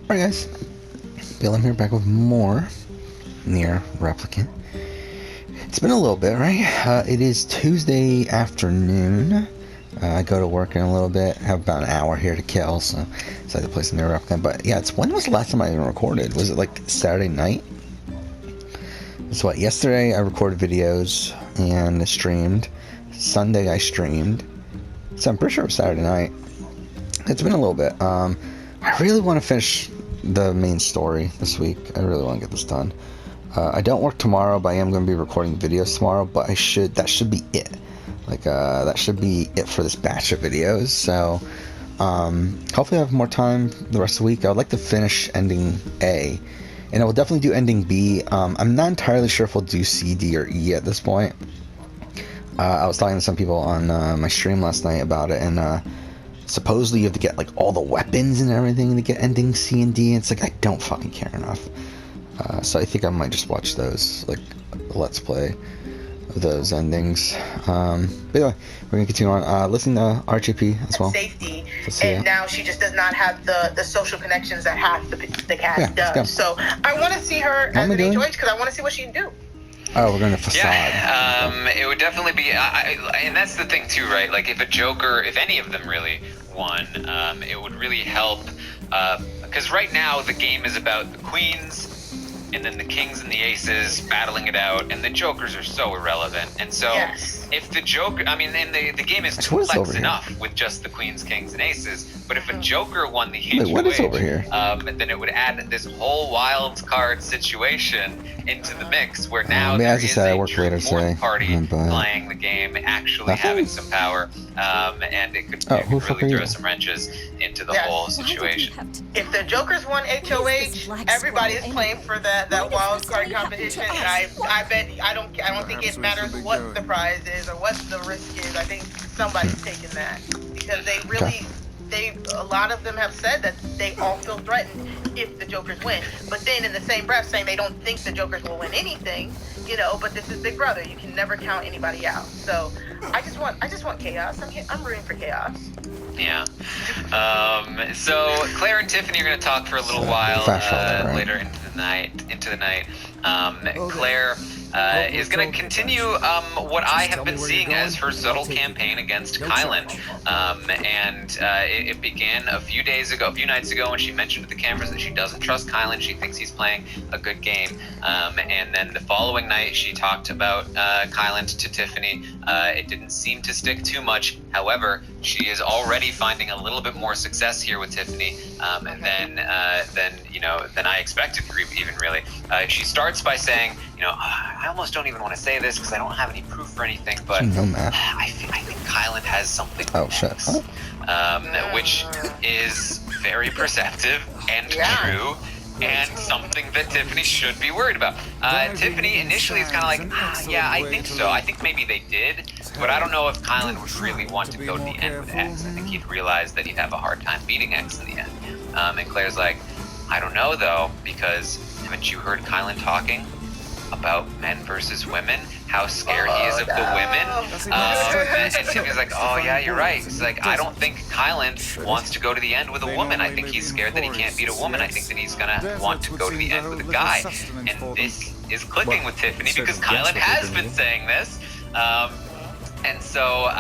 Alright guys, Bill, I'm here back with more NieR Replicant. It's been a little bit, right? It is Tuesday afternoon. I go to work in a little bit, have about an hour here to kill, so I decided to play some NieR Replicant. But yeah, when was the last time I even recorded? Was it like Saturday night? So what, yesterday I recorded videos and streamed. Sunday I streamed. So I'm pretty sure it was Saturday night. It's been a little bit. I really want to finish the main story this week. I really want to get this done. I don't work tomorrow, but I am going to be recording videos tomorrow. But that should be it. That should be it for this batch of videos. So hopefully I have more time the rest of the week. I would like to finish ending A, and I will definitely do ending B. I'm not entirely sure if we'll do C, D, or E at this point. I was talking to some people on my stream last night about it, and supposedly you have to get like all the weapons and everything to get ending C and D. And it's like, I don't fucking care enough. So I think I might just watch those, like let's play of those endings. But anyway, we're gonna continue on. Listening to RGP as well. Safety, and now she just does not have the social connections that half the cast does. So I want to see her as an HOH because I want to see what she can do. Oh, we're going to facade. Yeah, it would definitely be, and that's the thing too, right? Like if a Joker, if any of them really won, it would really help, because right now the game is about the queens, and then the kings and the aces battling it out, and the Jokers are so irrelevant. And so if the Joker, I mean, and the game is complex enough with just the queens, kings, and aces, but if a Joker won the HOH, what is over here? Then it would add this whole wild card situation into the mix, where now there is a true fourth party playing the game, actually having some power, and it could really throw some wrenches into the whole situation. If the Jokers won HOH, everybody is playing for that wild card competition, and I don't think it matters what the prize is or what the risk is. I think somebody's taking that because they really. A lot of them have said that they all feel threatened if the Jokers win. But then in the same breath saying they don't think the Jokers will win anything, but this is Big Brother. You can never count anybody out. So I just want chaos. I'm rooting for chaos. Yeah. So Claire and Tiffany are going to talk for a little while later into the night. Claire is going to continue what I have been seeing as her subtle campaign against Kylan. And it began a few nights ago, when she mentioned to the cameras that she doesn't trust Kylan. She thinks he's playing a good game. And then the following night, she talked about Kylan to Tiffany. It didn't seem to stick too much. However, she is already finding a little bit more success here with Tiffany than I expected, even really. She starts by saying, I almost don't even want to say this because I don't have any proof or anything, but I think Kylan has something next, which is very perceptive and true, and something that Tiffany should be worried about. Tiffany initially is kind of like, yeah, I think so. I think maybe they did, but I don't know if Kylan would really want to go to the end with X. I think he'd realize that he'd have a hard time beating X in the end. And Claire's like, I don't know though, because haven't you heard Kylan talking about men versus women? How scared he is of the women? And Tiffany's like, oh yeah, you're right. It's like, I don't think Kylan wants to go to the end with a woman. I think he's scared that he can't beat a woman. I think that he's gonna want to go to the end with a guy. And this is clicking with Tiffany because Kylan has been saying this. And so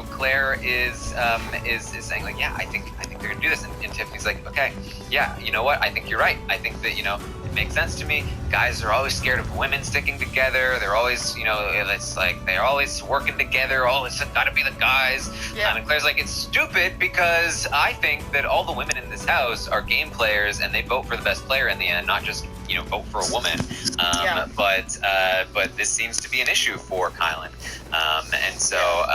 Claire is saying like, yeah, I think they're gonna do this, and Tiffany's like, okay, yeah, you know what? I think you're right. I think that it makes sense to me. Guys are always scared of women sticking together. They're always, it's like they're always working together. Oh, it's gotta be the guys. Yeah. And Claire's like, it's stupid because I think that all the women in this house are game players and they vote for the best player in the end, not just vote for a woman. But this seems to be an issue for Kylan. And so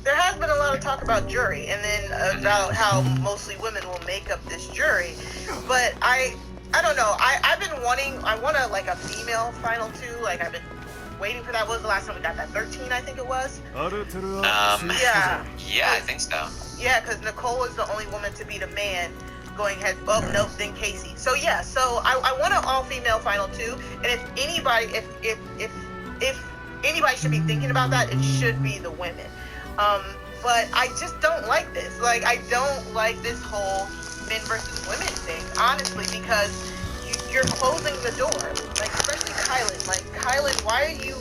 there has been a lot of talk about jury, and then about how mostly women will make up this jury. But I don't know. I want a female final two. Like I've been waiting for that. What was the last time we got that? 13, I think it was. Yeah, I think so. Yeah, because Nicole was the only woman to beat a man. Going ahead. Oh no, then Casey. So yeah, so I want an all-female final two, and if anybody should be thinking about that, it should be the women. But I just don't like this. Like I don't like this whole men versus women thing, honestly, because you're closing the door. Like, especially Kylan. Like, Kylan, why are you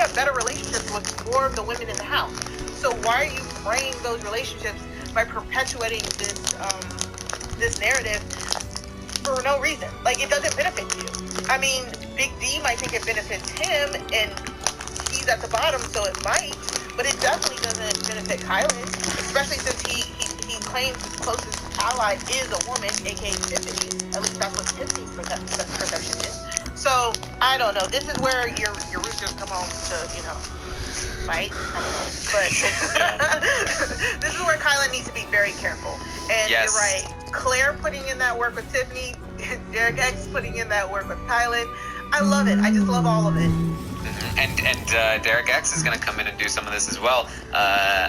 have better relationships with more of the women in the house. So why are you fraying those relationships by perpetuating this narrative for no reason? Like, it doesn't benefit you. I mean, Big D might think it benefits him, and he's at the bottom, so it might, but it definitely doesn't benefit Kylan, especially since he claims his closest ally is a woman, aka Tiffany. At least that's what Tiffany's perception is. So, I don't know. This is where your roosters come home to, fight. I don't know. But this is where Kylan needs to be very careful. And yes. You're right. Claire putting in that work with Tiffany, Derek X putting in that work with Kylan. I love it. I just love all of it. And Derek X is going to come in and do some of this as well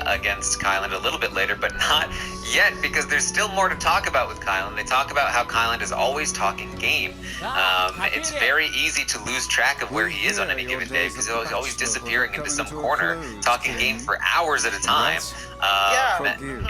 against Kylan a little bit later, but not yet, because there's still more to talk about with Kylan. They talk about how Kylan is always talking game. It's very easy to lose track of where he is on any given day, because he's always disappearing into some corner, talking game for hours at a time.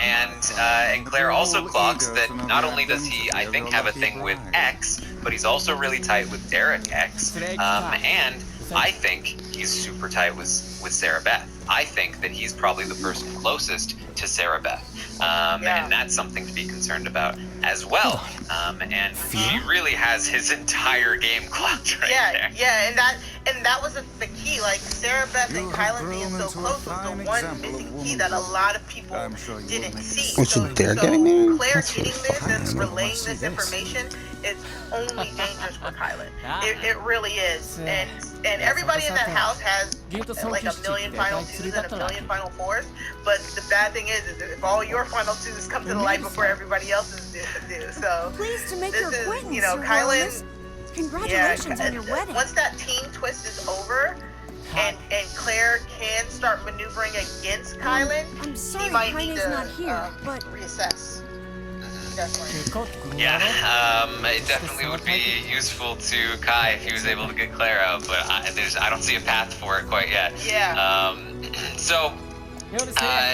And Claire also clocks that not only does he, I think, have a thing with X, but he's also really tight with Derek X, and I think he's super tight with Sarah Beth. I think that he's probably the person closest to Sarah Beth. And that's something to be concerned about as well. And he really has his entire game clocked right there. Yeah, and that was the key. Like, Sarah Beth and Kylan being so close was the one missing key that a lot of people didn't see. Which is they're getting there? Claire getting this and relaying this information is only dangerous for Kylan. It really is. And everybody in that house has like a million final twos and a million final fours. But the bad thing is if all your final twos come to the light before everybody else's do. So pleased to make your acquaintance, Kylan. Congratulations on your wedding. Once that team twist is over, and Claire can start maneuvering against Kylan, I'm sorry, he might need to not here, but reassess. Definitely. It definitely would be useful to Kai if he was able to get Claire out, but I don't see a path for it quite yet. So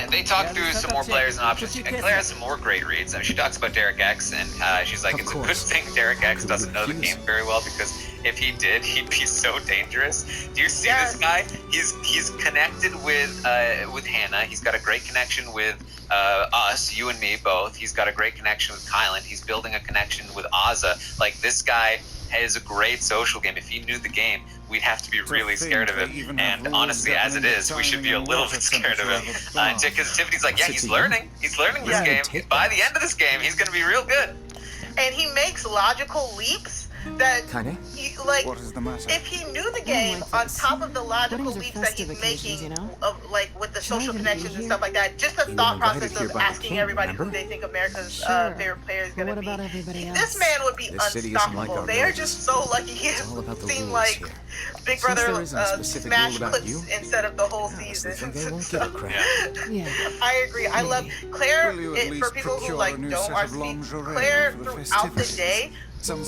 they talk through some more players and options. And Claire has some more great reads. She talks about Derek X, and she's like, it's a good thing Derek X doesn't know the game very well, because if he did, he'd be so dangerous. Do you see this guy? He's connected with Hannah. He's got a great connection with us, you and me both. He's got a great connection with Kylan. He's building a connection with Azza. Like, this guy has a great social game. If he knew the game, we'd have to be really scared of him. And honestly, as it is, we should be a little bit scared of him. Because Tiffany's like, yeah, he's learning. He's learning this game. By the end of this game, he's going to be real good. And he makes logical leaps that, if he knew the game, on top of the logical leaps that he's making, like with the social connections and stuff like that, just the thought process of asking everybody who they think America's favorite player is going to be. This man would be unstoppable. They are just so lucky he seemed like Big Brother smash clips instead of the whole season. So, I agree. I love Claire. For people who don't watch TV, Claire throughout the day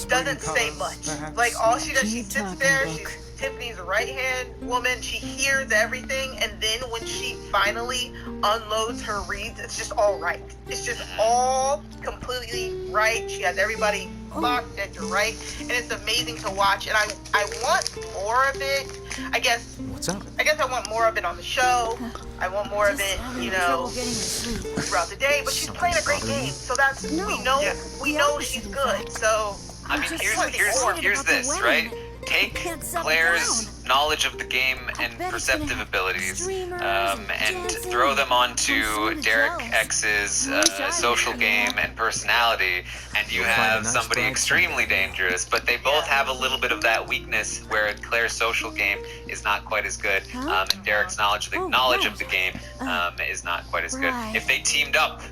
doesn't say much. Like, all she does, she sits there, she's Tiffany's right-hand woman, she hears everything, and then when she finally unloads her reads, it's just all right. It's just all completely right. She has everybody locked and right, and it's amazing to watch, and I want more of it. I guess I want more of it on the show. I want more of it, throughout the day, but she's playing a great game, so that's, we know she's good, so. I mean, here's this, right? Take Claire's knowledge of the game and perceptive abilities and throw them onto Derek X's social game and personality, and you have somebody extremely dangerous. But they both have a little bit of that weakness where Claire's social game is not quite as good, and Derek's knowledge of the game is not quite as good. If they teamed up,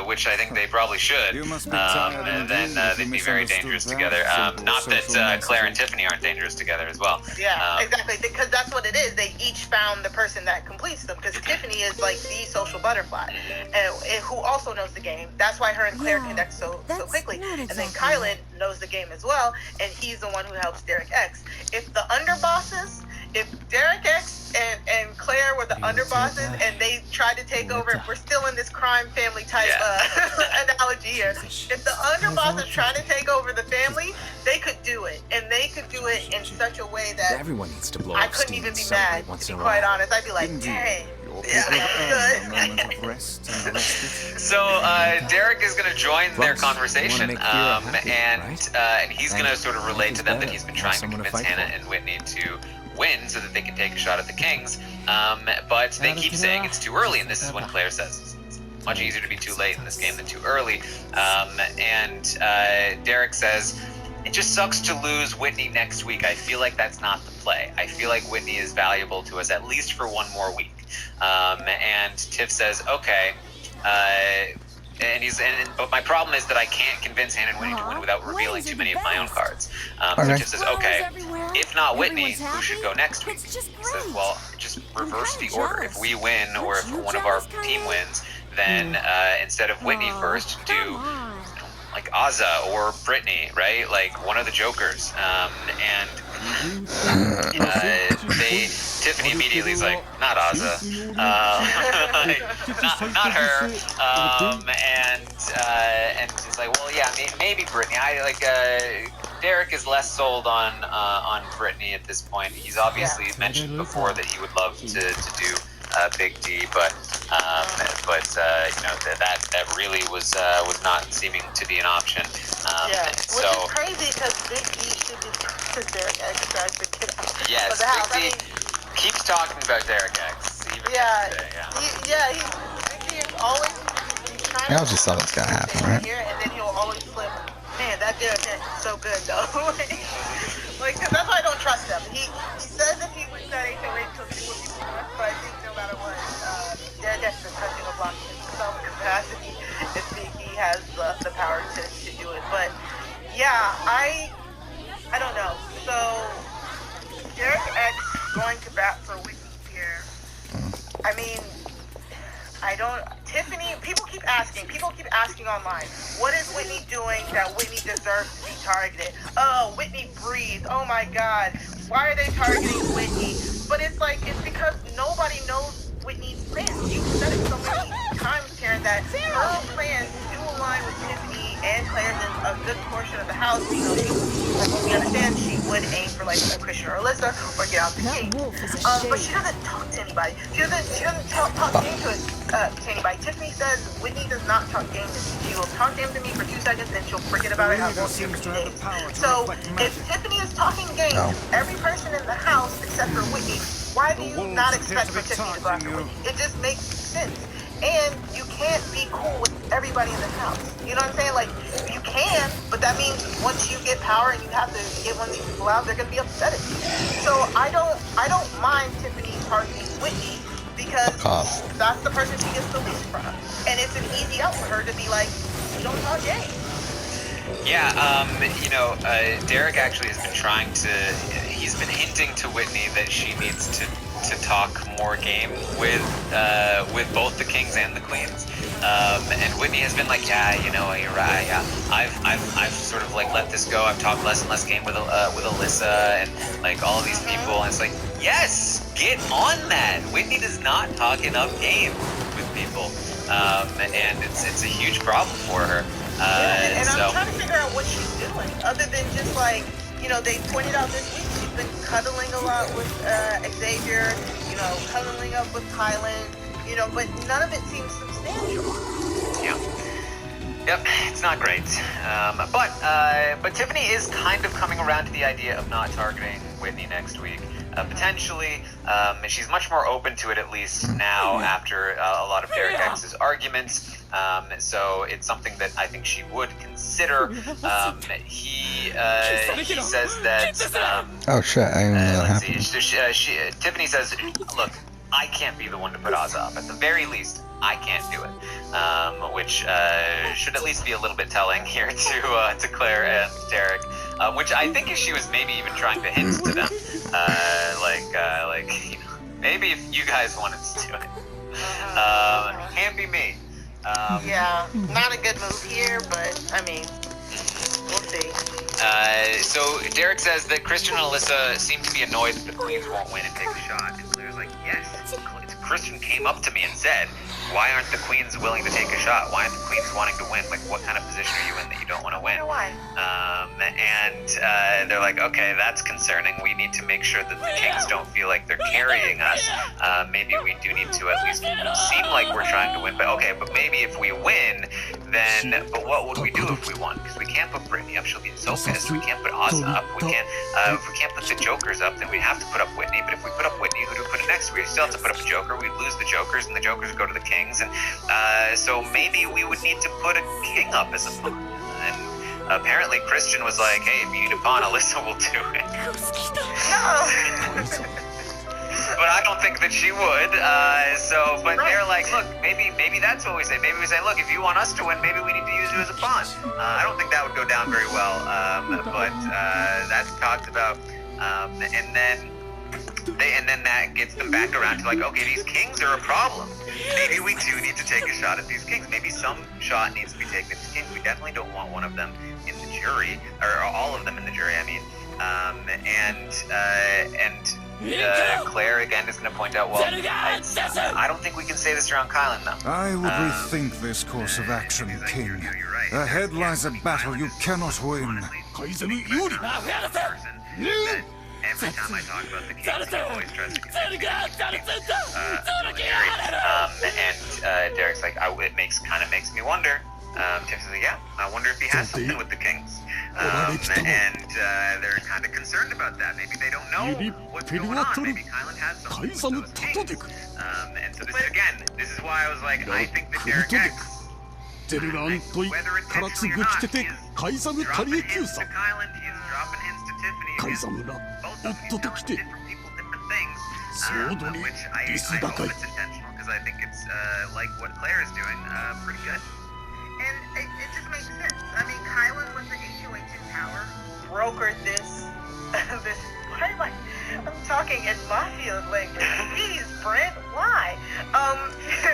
which I think they probably should, then they'd be very dangerous together. Not that Claire and Tiffany aren't dangerous together as well. Yeah, exactly, because that's what it is. They each found the person that completes them, because Tiffany is like the social butterfly, and who also knows the game. That's why her and Claire connect so quickly. And then Kylan knows the game as well, and he's the one who helps Derek X. If the underbosses, if Derek X and Claire were the underbosses and they tried to take over, if we're still in this crime family type analogy here, if the underboss is trying to take over the family, they could do it, and they could do it in such a way that everyone needs to blow I up couldn't steam even be somewhere mad. once To in be a quite while. honest, I'd be like, dang. So Derek is going to join their conversation, and he's going to sort of relate to them that he's been trying to convince Hannah and Whitney to win so that they can take a shot at the Kings. But they keep saying it's too early, and this is when Claire says it's much easier to be too late in this game than too early. And Derek says, it just sucks to lose Whitney next week. I feel like that's not the play. I feel like Whitney is valuable to us at least for one more week. And Tiff says, okay. But my problem is that I can't convince Hannah and Whitney to win without revealing too many of my own cards. So Tiff says, okay, if not Whitney, who should go next week? He says, well, just reverse the order. If we win, or if one of our team wins, then instead of Whitney first, do like Azza or Brittany, right? Like one of the Jokers. Tiffany immediately is like, not Azza, not her, and she's like, well, yeah, maybe Brittany. Derek is less sold on Brittany at this point. He's obviously mentioned before that he would love to do Big D, but that really was not seeming to be an option. Which is crazy because Big D should be Derek X tries to get out of the house. Big D keeps talking about Derek X. Even Big D is always trying I just thought it's gonna happen, right? Here, and then he'll always flip. Man, that Derek X is so good though. Like, cause that's why I don't trust him. He says if he wins that HOH, he'll do what people want, but I think no matter what, Derek X is touching a block in some capacity. If Big D has the power to do it, but yeah, I don't know. So Derek X going to bat for Whitney here. I mean, Tiffany, people keep asking online, what is Whitney doing that Whitney deserves to be targeted? Oh, Whitney breathed. Oh my God. Why are they targeting Whitney? But it's because nobody knows Whitney's plans. You said it so many times, Karen, that her plans do align with Tiffany and Claire's in a good portion of the house. You know, from what we understand, she would aim for like a Christian or Alyssa or get out the gate. But she doesn't talk to anybody. She doesn't talk game to anybody. Tiffany says Whitney does not talk game to me. She will talk game to me for 2 seconds and she'll forget about it. I won't see her for 2 days. So if Tiffany is talking game, every person in the house except for Whitney, why do you not expect for Tiffany to go after Whitney? It just makes sense. And you can't be cool with everybody in the house. You know what I'm saying? Like, you can, but that means once you get power and you have to get one of these people out, they're going to be upset at you. So I don't mind Tiffany targeting Whitney because that's the person she gets the least from. And it's an easy out for her to be like, you don't talk game. Yeah, Derek actually has been trying to, he's been hinting to Whitney that she needs to talk more game with both the kings and the queens. And Whitney has been like, yeah, you're right. Yeah, I've sort of like let this go. I've talked less and less game with Alyssa and like all of these people. And it's like, yes, get on that. Whitney does not talk enough game with people, and it's a huge problem for her. And I'm trying to figure out what she's doing other than just like, they pointed out this week she's been cuddling a lot with Xavier, cuddling up with Kylan, but none of it seems substantial. Yeah. Yep, it's not great. But Tiffany is kind of coming around to the idea of not targeting Whitney next week. Potentially, she's much more open to it, at least now, after a lot of Derek X's arguments. So it's something that I think she would consider. He says that. Oh shit! I didn't know that happened. Tiffany says, "Look, I can't be the one to put Azza up. At the very least, I can't do it." Which should at least be a little bit telling here to Claire and Derek. Which I think she was maybe even trying to hint to them, maybe if you guys wanted to do it, can't be me. Yeah, not a good move here, but I mean, We'll see. So Derek says that Christian and Alyssa seem to be annoyed that the Queens won't win and take a shot. And Claire's like, yes. Christian came up to me and said, why aren't the Queens willing to take a shot? Why aren't the Queens wanting to win? Like, what kind of position are you in that you don't want to win? Why? And they're like, okay, that's concerning. We need to make sure that the Kings don't feel like they're carrying us. Maybe we do need to at least seem like we're trying to win. But okay, but maybe if we win, then, but what would we do if we won? Because we can't put Brittany up. She'll be so pissed. We can't put Ozma up. We can't, if we can't put the Jokers up, then we have to put up Whitney. But if we put up Whitney, who do we put it next? We still have to put up a Joker. We'd lose the Jokers, and the Jokers would go to the Kings. And so maybe we would need to put a King up as a pawn. And apparently Christian was like, hey, if you need a pawn, Alyssa will do it. No. But I don't think that she would. But they're like, look, maybe that's what we say. Maybe we say, look, if you want us to win, maybe we need to use you as a pawn. I don't think that would go down very well. But that's talked about. And then that gets them back around to like, okay, these Kings are a problem. Maybe we do need to take a shot at these Kings. Maybe some shot needs to be taken at these Kings. We definitely don't want one of them in the jury, or all of them in the jury, I mean. Claire again is going to point out, well, I don't think we can say this around Kylan, though. I would rethink this course of action, King. Ahead lies a battle you cannot win. Every time I talk about the Kings, he always tries to get and Derek's like, it makes me wonder. Tiff says, yeah, I wonder if he has something with the Kings. They're kind of concerned about that. Maybe they don't know what's going on. Maybe Kylan has something with those Kings. And so this is why I was like, I think that Derek X, whether intentionally or not, he's dropping hints to Kylan, he's dropping hints to Tiffany. Both of them, different people, different things. Which I hope it's intentional, because I think it's like what Claire is doing, pretty good. And it just makes sense. I mean, Kylan was the HOH in power, brokered this. Why am I'm talking in mafia language? Please, Brent, why?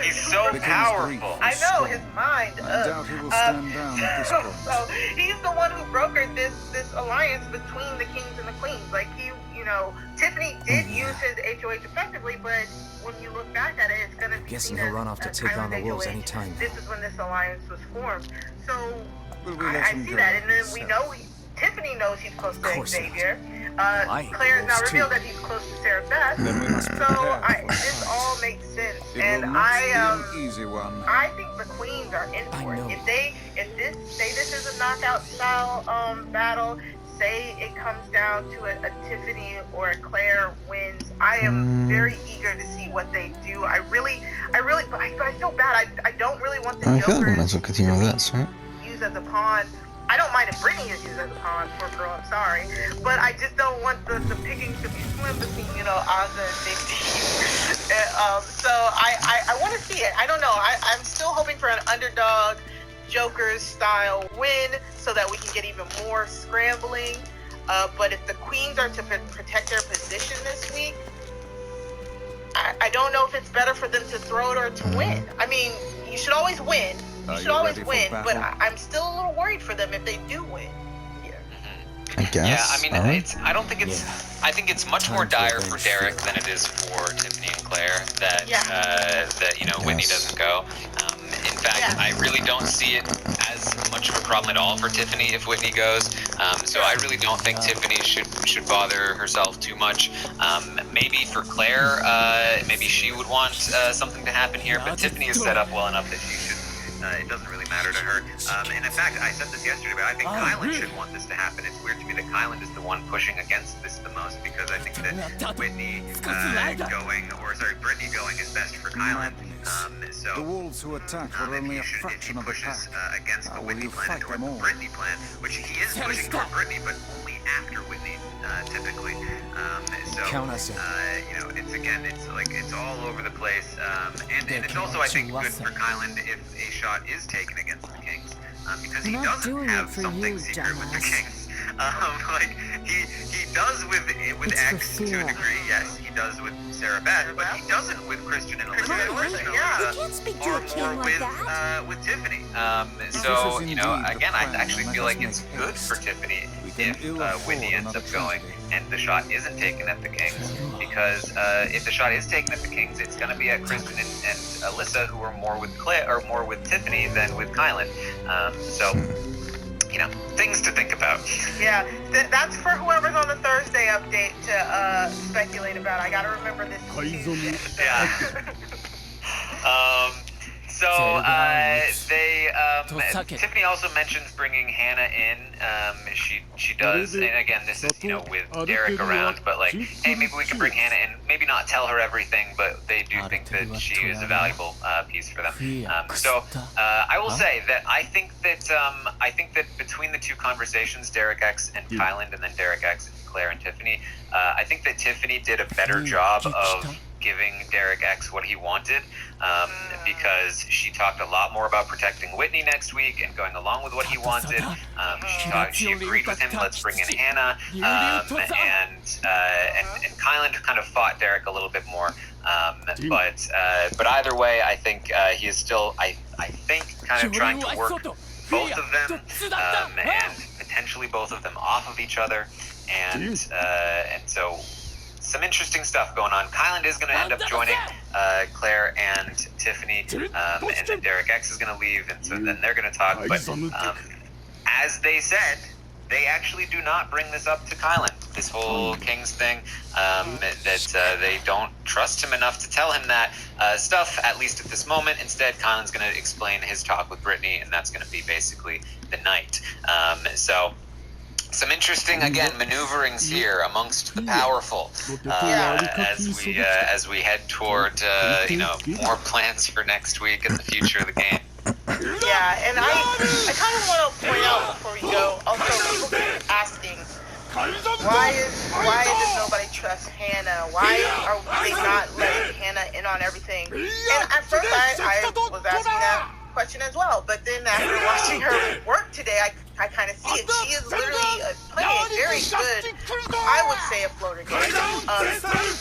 He's so powerful. I know, his mind. I doubt he will stand down at this point. So he's the one who brokered this alliance between the kings and the queens. Like Tiffany did use his HOH effectively, but when you look back at it, it's going to be guessing seen he'll run off to take on the wolves HOH. anytime. This is when this alliance was formed. So Will we let I him see go? that, and then we know Tiffany knows he's close to course not. Xavier. I hate Claire's now wolves revealed too. that he's close to Sarah Beth. Then we must So prepare for this the all fight. makes sense, It and will not be I an easy one. I think the queens are in I for it. know. If this is a knockout style battle, say it comes down to a Tiffany or a Claire wins, I am very eager to see what they do. I feel bad. I don't really want the I feel like Jokers that's what you know this, right? used as a pawn. I don't mind if Brittany is used as a pawn, poor girl, I'm sorry. But I just don't want the picking to be slim between, Ozma and Big D. So I want to see it. I don't know. I'm still hoping for an underdog Joker's style win so that we can get even more scrambling. But if the queens are to protect their position this week, I don't know if it's better for them to throw it or to win. I mean, you should always win. You should always win, but I'm still a little worried for them if they do win. I guess. Yeah, I mean, Alright. I don't think it's. Yeah. I think it's much more dire for Derek than it is for Tiffany and Claire that Whitney Yes. doesn't go. In fact, I really don't see it as much of a problem at all for Tiffany if Whitney goes. So I really don't think Tiffany should bother herself too much. Maybe for Claire, maybe she would want something to happen here, but Tiffany is set up well enough that she should. It doesn't really matter to her. And in fact, I said this yesterday, but I think Kylan should want this to happen. It's weird to me that Kylan is the one pushing against this the most, because I think that Brittany going is best for Kylan. The wolves who attack were only a fraction of the pack. Against the How will Whitney you plan fight and toward them the all? Brittany plan, which he is pushing toward Brittany, but only after Whitney, typically. Count us in. It's all over the place. And it's also, I think, good for Kylan if a shot is taken against the Kings, because he We're not doesn't doing have it for something you, secret with the dumbass. Kings. Like he does with X to a degree, yes, he does with Cerberus, but he doesn't with Christian and Alyssa. Yeah. You can't speak to Or a king more like that. with Tiffany. So, you know, again, I actually feel like it's good for Tiffany if Whitney ends up going and the shot isn't taken at the Kings, because if the shot is taken at the Kings, it's going to be at Kristen and Alyssa, who are more with Claire or more with Tiffany than with Kylan. So, you know, things to think about. Yeah, that's for whoever's on the Thursday update to speculate about. I gotta remember this Tuesday. Yeah. Tiffany also mentions bringing Hannah in. She does, and again, this is, you know, with Derek around, but like, hey, maybe we can bring Hannah in. Maybe not tell her everything, but they do think that she is a valuable piece for them. I will say that I think that between the two conversations, Derek X and Kylan, and then Derek X and Claire and Tiffany, I think that Tiffany did a better job of giving Derek X what he wanted, because she talked a lot more about protecting Whitney next week and going along with what he wanted. She agreed with him, let's bring in Hannah, and Kylan kind of fought Derek a little bit more. But either way, I think he is still, I think, kind of trying to work both of them, and potentially both of them off of each other, and so some interesting stuff going on. Kylan is going to end up joining Claire and Tiffany, and then Derek X is going to leave, and so then they're going to talk. But as they said, they actually do not bring this up to Kylan, this whole Kings thing, that they don't trust him enough to tell him that stuff, at least at this moment. Instead, Kylan's going to explain his talk with Brittany, and that's going to be basically the night. So some interesting, again, maneuverings here amongst the powerful, as we head toward more plans for next week and the future of the game. Yeah, and I kind of want to point out before we go, also people keep asking, why does nobody trust Hannah? Why are they not letting Hannah in on everything? And at first I was asking that question as well, but then after watching her work today, I kind of see it. She is literally playing a very good, I would say, a floater game,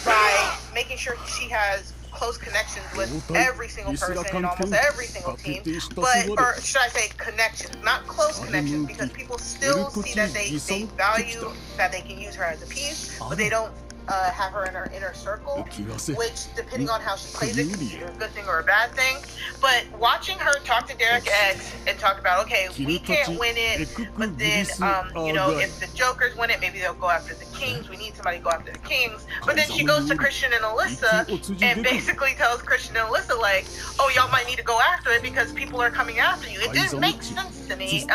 by making sure she has close connections with every single person in almost every single team, or should I say connections, not close connections, because people still see that they value that they can use her as a piece, but they don't have her in her inner circle, which, depending on how she plays it, could be a good thing or a bad thing. But watching her talk to Derek X and talk about, okay, we can't win it, but then, if the Jokers win it, maybe they'll go after the Kings. We need somebody to go after the Kings. But then she goes to Christian and Alyssa and basically tells Christian and Alyssa, like, oh, y'all might need to go after it because people are coming after you. It didn't make sense to me.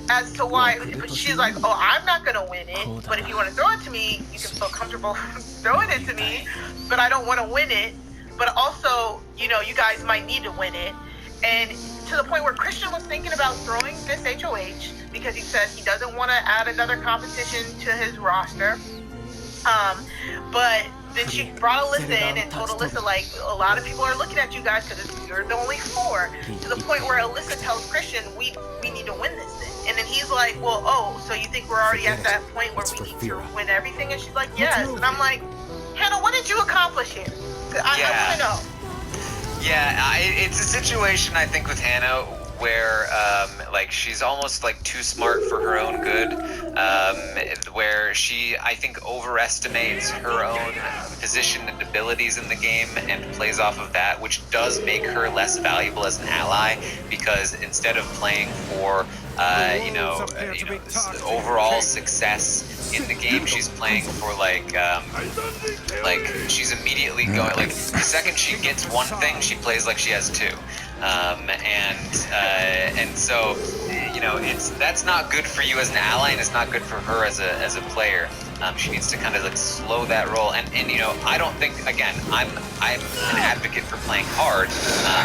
As to why she's like, oh, I'm not gonna win it, but if you want to throw it to me, you can feel comfortable throwing it to me, but I don't want to win it. But also, you guys might need to win it. And to the point where Christian was thinking about throwing this HOH because he says he doesn't want to add another competition to his roster. But then she brought Alyssa in and told Alyssa, like, a lot of people are looking at you guys because you're the only 4. To the point where Alyssa tells Christian, we need to win this thing. And then he's like, well, so you think we're already at that point where we need to win everything? And she's like, yes. And I'm like, Hannah, what did you accomplish here? I want to know. Yeah, it's a situation, I think, with Hannah where she's almost like too smart for her own good, where she, I think, overestimates her own position and abilities in the game and plays off of that, which does make her less valuable as an ally, because instead of playing for overall success in the game, she's playing for she's immediately going, the second she gets one thing, she plays like she has 2. And so that's not good for you as an ally, and it's not good for her as a player. She needs to kind of slow that roll, and I don't think, again, I'm an advocate for playing hard,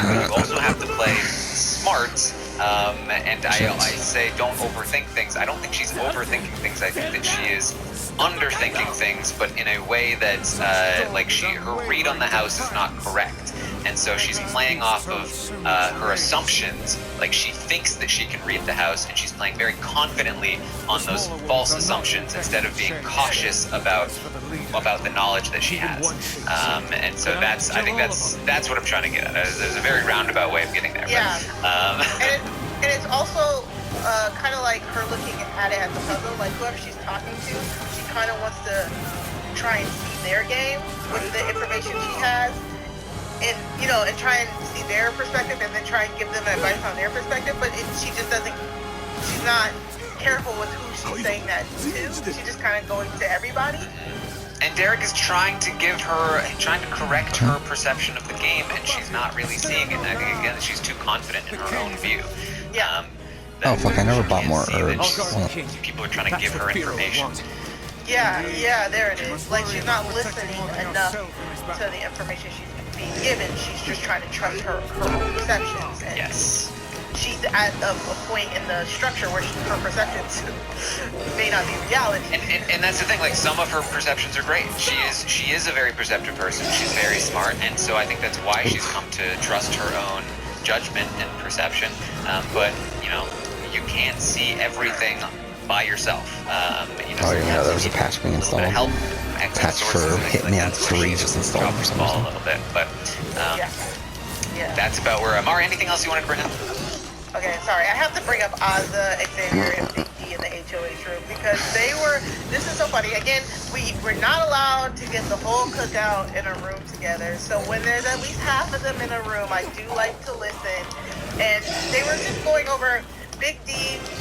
but you also have to play smart. And I say don't overthink things. I don't think she's overthinking things. I think that she is underthinking things, but in a way that her read on the house is not correct. and so she's playing off of her assumptions. Like, she thinks that she can read the house, and she's playing very confidently on those false assumptions instead of being cautious about the knowledge that she has. And so I think that's what I'm trying to get at. There's a very roundabout way of getting there. Yeah. But, and it's also kind of like her looking at it as a puzzle. Like, whoever she's talking to, she kind of wants to try and see their game with the information she has, and and try and see their perspective, and then try and give them advice on their perspective. But she just doesn't. She's not careful with who she's saying that to. She's just kind of going to everybody. And Derek is trying to correct her perception of the game, and she's not really seeing it. And I think, again, she's too confident in her own view. Yeah. Oh fuck! I never bought more herbs. People are trying to give her information. Yeah, there it is. Like, she's not listening enough to the information she's being given. She's just trying to trust her own perceptions. And Yes. she's at a point in the structure where her perceptions may not be reality. And that's the thing. Like, some of her perceptions are great. She is a very perceptive person. She's very smart, and so I think that's why she's come to trust her own judgment and perception. But you can't see everything by yourself. There was a patch being installed. Help. Patch for Hitman 3 just installed for some a reason. little bit, but Yeah. that's about where I'm. Amar, anything else you wanted to bring up? Okay, sorry. I have to bring up Ozza, Xavier, and Big D in the HOH room because this is so funny. Again, we're not allowed to get the whole cookout in a room together. So when there's at least half of them in a room, I do like to listen. And they were just going over Big D,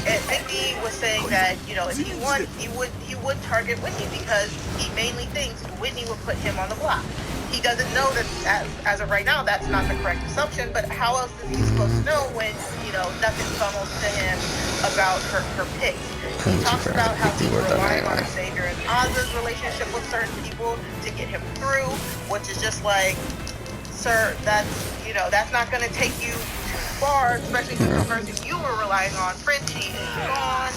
and Big D was saying that, if he won, he would target Whitney because he mainly thinks Whitney would put him on the block. He doesn't know that as of right now, that's not the correct assumption, but how else is he supposed to know when, nothing funnels to him about her picks? He talks about how he's relying on Xavier and Oz's relationship with certain people to get him through, which is just like, sir, that's not going to take you too far, especially since the person you were relying on, Frenchie, is gone.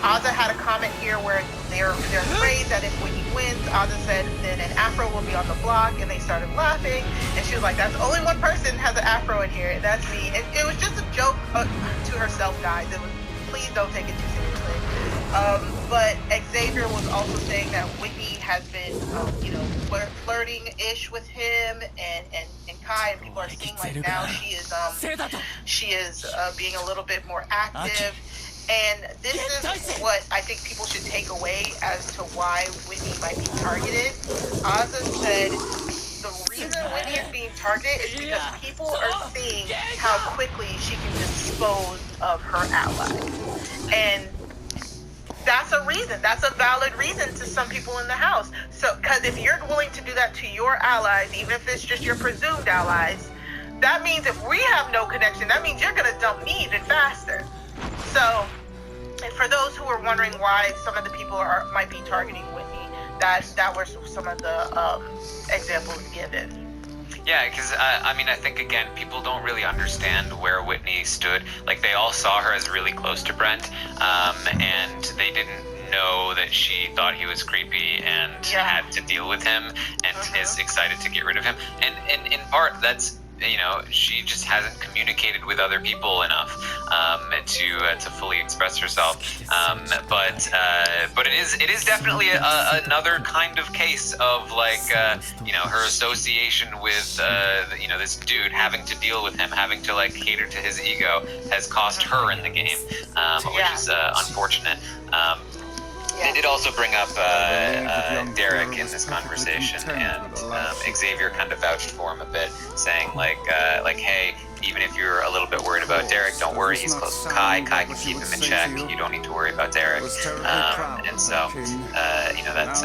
Ozza had a comment here where they're afraid that if Whitney wins, Ozza said, then an afro will be on the block, and they started laughing, and she was like, that's only one person has an afro in here, and that's me. And it was just a joke to herself, guys. It was, please don't take it too seriously. But Xavier was also saying that Whitney has been, flirting-ish with him and Kai, and people are seeing like now she is being a little bit more active. And this is what I think people should take away as to why Whitney might be targeted. Ozza said the reason Whitney is being targeted is because people are seeing how quickly she can dispose of her allies. And that's a reason. That's a valid reason to some people in the house. So, because if you're willing to do that to your allies, even if it's just your presumed allies, that means if we have no connection, that means you're going to dump me even faster. So, and for those who are wondering why some of the people might be targeting Whitney, that were some of the examples given. Yeah, because I think again, people don't really understand where Whitney stood. Like, they all saw her as really close to Brent, and they didn't know that she thought he was creepy and had to deal with him, and is excited to get rid of him. And in part, that's, she just hasn't communicated with other people enough to fully express herself. But it is definitely another kind of case of her association with this dude, having to deal with him, having to cater to his ego, has cost her in the game, which is unfortunate. They did also bring up Derek in this conversation, and Xavier kind of vouched for him a bit, saying hey, even if you're a little bit worried about Derek, don't worry, he's close to Kai. Kai can keep him in check. You don't need to worry about Derek. And so, that's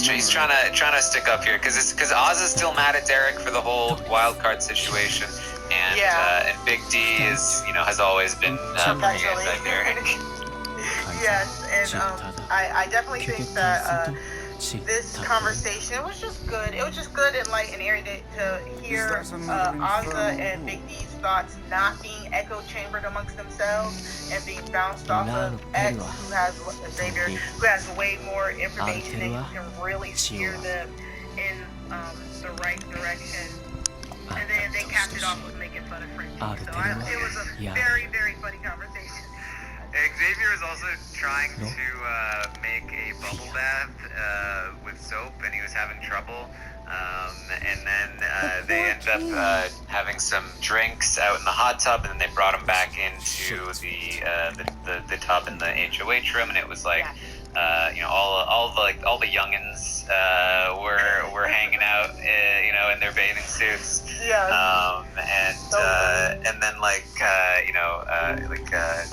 he's trying to stick up here because Oz is still mad at Derek for the whole wild card situation, and Big D is has always been pretty anti-Derek. Yes, and I definitely think that this conversation was just good. It was just good and light and airy to hear Ozza and Big D's thoughts not being echo chambered amongst themselves and being bounced off of X, who has Xavier, who has way more information and can really steer them in the right direction. And then they capped it off with making fun of French. So it was a very, very funny conversation. Xavier is also trying to make a bubble bath with soap, and he was having trouble. And then they ended up having some drinks out in the hot tub, and then they brought him back into the tub in the HOH room, and it was like, all the youngins were hanging out, in their bathing suits. Yeah. And then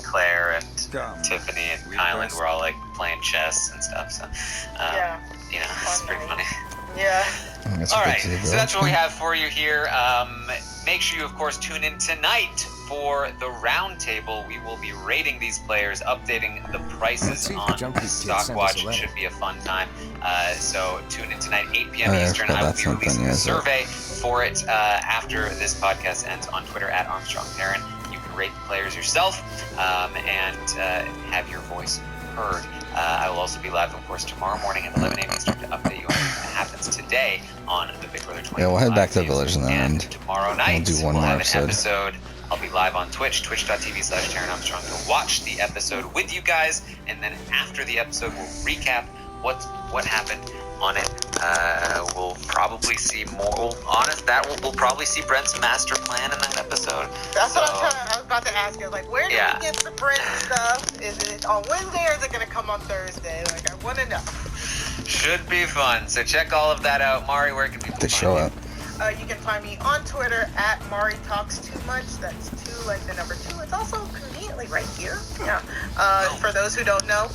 Claire and Tiffany and Kylan were all like playing chess and stuff. So it's pretty funny. Yeah. All right, so that's what we have for you here. Make sure you, of course, tune in tonight for the roundtable. We will be rating these players, updating the prices on Stockwatch. It should be a fun time. So tune in tonight, 8 p.m. Eastern. I will be releasing a survey for it after this podcast ends on Twitter at ArmstrongParent. You can rate the players yourself and have your voice heard. I will also be live, of course, tomorrow morning at 11 a.m. Eastern to update you on what happens today on the Big Brother 20. Yeah, we'll head back to the village and tomorrow night we'll do one more have episode. an episode. I'll be live on Twitch, twitch.tv/Taron Armstrong, to watch the episode with you guys, and then after the episode, we'll recap what happened on it. We'll probably see more. We'll probably see Brent's master plan in that episode. That's what I was about to ask you. Like, where do we get the Brent stuff? Is it on Wednesday or is it going to come on Thursday? Like, I want to know. Should be fun. So check all of that out. Mari, where can people show up? You can find me on Twitter at Mari Talks Too Much. That's 2 like the number 2. It's also conveniently right here. Yeah. For those who don't know,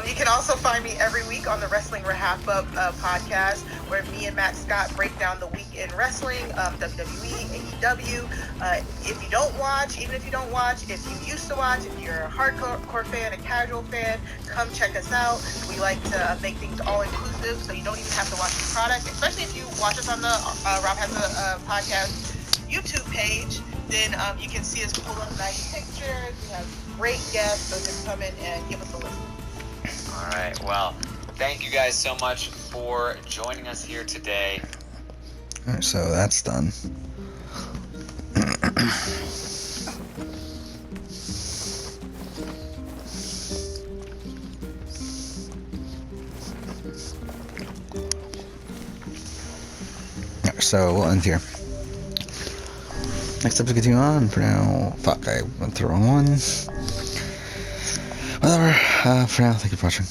you can also find me every week on the Wrestling Wrap Up podcast, where me and Matt Scott break down the week in wrestling, WWE, AEW. If you don't watch, even if you don't watch, if you used to watch, if you're a hardcore fan, a casual fan, come check us out. We like to make things all inclusive, so you don't even have to watch the product, especially if you watch us on the Rob Has a Podcast YouTube page. Then you can see us pull up nice pictures. We have great guests, so just come in and give us a listen. All right. Well, thank you guys so much for joining us here today. All right, so that's done. So we'll end here. Next episode continue on. For now, fuck, I went through the wrong one. Whatever. For now, thank you for watching.